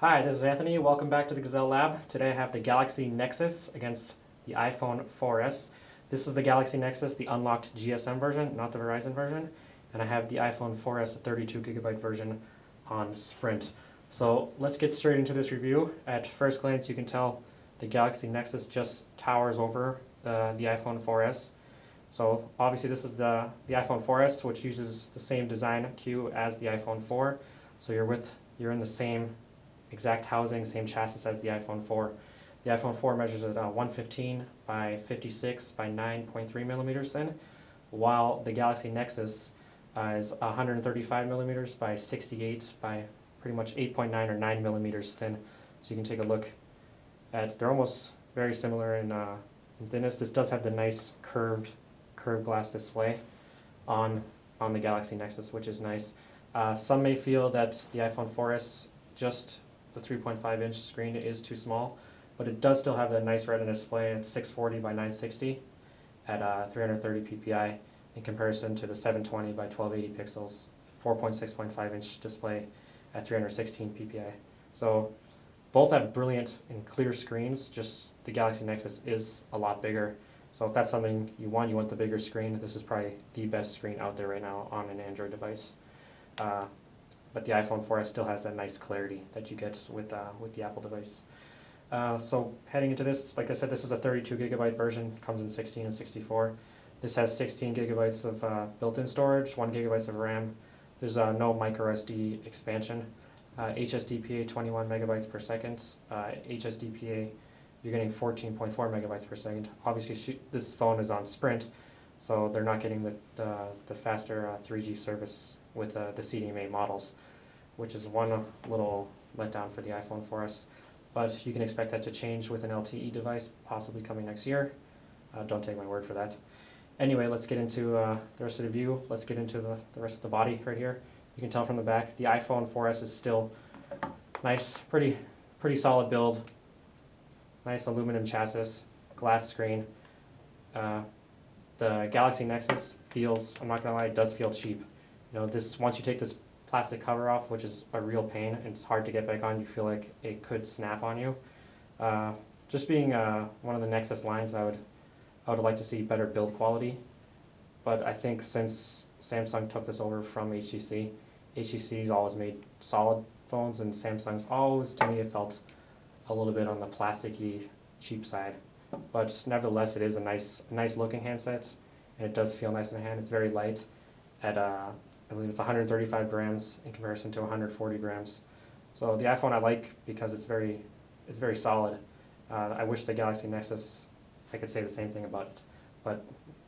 Hi, this is Anthony. Welcome back to the GazelleLab. Today I have the Galaxy Nexus against the iPhone 4S. This is the Galaxy Nexus, the unlocked GSM version, not the Verizon version. And I have the iPhone 4S, the 32GB version on Sprint. So let's get straight into this review. At first glance, you can tell the Galaxy Nexus just towers over the iPhone 4S. So obviously this is the iPhone 4S, which uses the same design queue as the iPhone 4. So you're in the same exact housing, same chassis as the iPhone 4. The iPhone 4 measures at 115 by 56 by 9.3 millimeters thin, while the Galaxy Nexus is 135 millimeters by 68 by pretty much 8.9 or 9 millimeters thin. So you can take a look at, they're almost very similar in thinness. This does have the nice curved glass display on the Galaxy Nexus, which is nice. Some may feel that the iPhone 4S, just the 3.5-inch screen, is too small, but it does still have that nice Retina display at 640 by 960 at 330 ppi in comparison to the 720 by 1280 pixels 4.6.5-inch display at 316 ppi. So both have brilliant and clear screens, just the Galaxy Nexus is a lot bigger. So if that's something you want the bigger screen, this is probably the best screen out there right now on an Android device. But the iPhone 4S still has that nice clarity that you get with the Apple device. So heading into this, like I said, this is a 32GB version, comes in 16 and 64. This has 16 gigabytes of built-in storage, 1 gigabyte of RAM. There's no micro SD expansion. HSDPA 21 megabytes per second. HSDPA, you're getting 14.4 megabytes per second. Obviously, this phone is on Sprint, so they're not getting the faster 3G service with the CDMA models, which is one little letdown for the iPhone 4S. But you can expect that to change with an LTE device, possibly coming next year. Don't take my word for that. Anyway, let's get into the rest of the view. Let's get into the rest of the body right here. You can tell from the back, the iPhone 4S is still nice, pretty solid build. Nice aluminum chassis, glass screen. The Galaxy Nexus feels, I'm not gonna lie, it does feel cheap. You know, once you take this plastic cover off, which is a real pain, and it's hard to get back on, you feel like it could snap on you. Just being one of the Nexus lines, I would like to see better build quality. But I think since Samsung took this over from HTC's always made solid phones, and Samsung's always, to me, it felt a little bit on the plasticky, cheap side. But nevertheless, it is a nice looking handset, and it does feel nice in the hand. It's very light at I believe it's 135 grams in comparison to 140 grams. So the iPhone I like because it's very solid. I wish the Galaxy Nexus, I could say the same thing about it, but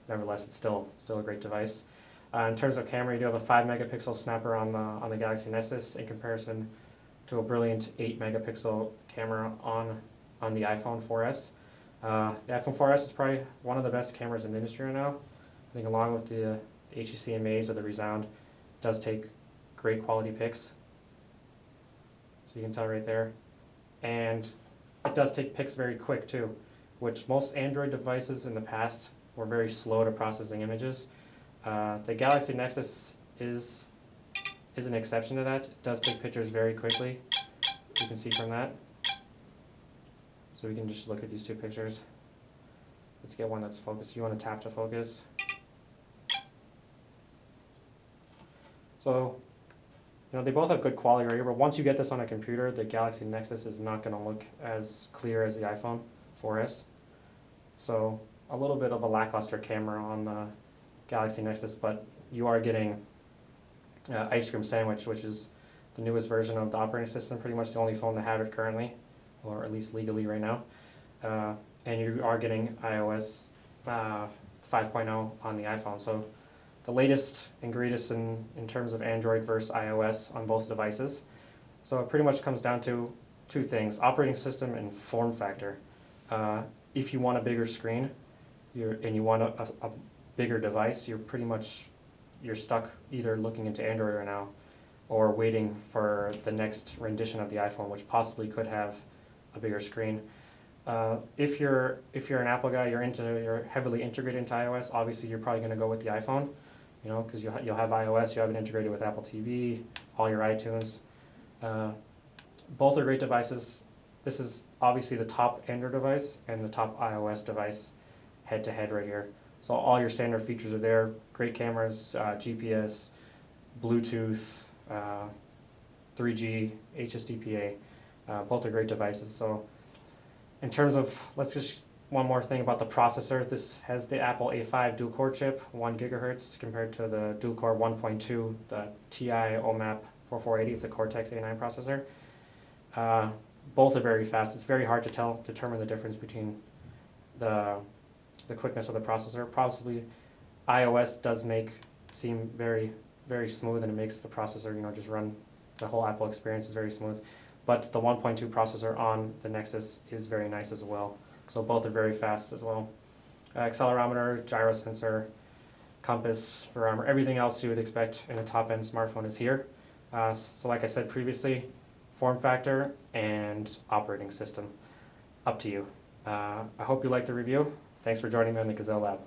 nevertheless, it's still a great device. In terms of camera, you do have a 5 megapixel snapper on the Galaxy Nexus in comparison to a brilliant 8 megapixel camera on the iPhone 4S. The iPhone 4S is probably one of the best cameras in the industry right now. I think along with the HTC Amaze or the Resound, does take great quality pics. So you can tell right there. And it does take pics very quick too, which most Android devices in the past were very slow to processing images. The Galaxy Nexus is an exception to that. It does take pictures very quickly. You can see from that. So we can just look at these two pictures. Let's get one that's focused. You want to tap to focus. So, you know, they both have good quality right here, but once you get this on a computer, the Galaxy Nexus is not going to look as clear as the iPhone 4S. So, a little bit of a lackluster camera on the Galaxy Nexus, but you are getting Ice Cream Sandwich, which is the newest version of the operating system, pretty much the only phone that have it currently, or at least legally right now. And you are getting iOS 5.0 on the iPhone. So the latest and greatest in terms of Android versus iOS on both devices. So it pretty much comes down to two things: operating system and form factor. If you want a bigger screen, and you want a bigger device, you're stuck either looking into Android right now, or waiting for the next rendition of the iPhone, which possibly could have a bigger screen. If you're an Apple guy, you're heavily integrated into iOS. Obviously, you're probably going to go with the iPhone, you know, because you'll have iOS, you have it integrated with Apple TV, all your iTunes. Both are great devices. This is obviously the top Android device and the top iOS device head to head right here. So all your standard features are there. Great cameras, GPS, Bluetooth, 3G, HSDPA. Both are great devices. So in terms of, let's just one more thing about the processor. This has the Apple A5 dual-core chip, 1 gigahertz, compared to the dual-core 1.2, the TI OMAP 4480. It's a Cortex A9 processor. Both are very fast. It's very hard to determine the difference between the quickness of the processor. Possibly iOS does seem very, very smooth, and it makes the processor, just run, the whole Apple experience is very smooth. But the 1.2 processor on the Nexus is very nice as well. So both are very fast as well. Accelerometer, gyro sensor, compass, barometer, everything else you would expect in a top-end smartphone is here. So like I said previously, form factor and operating system, up to you. I hope you liked the review. Thanks for joining me on the GazelleLab.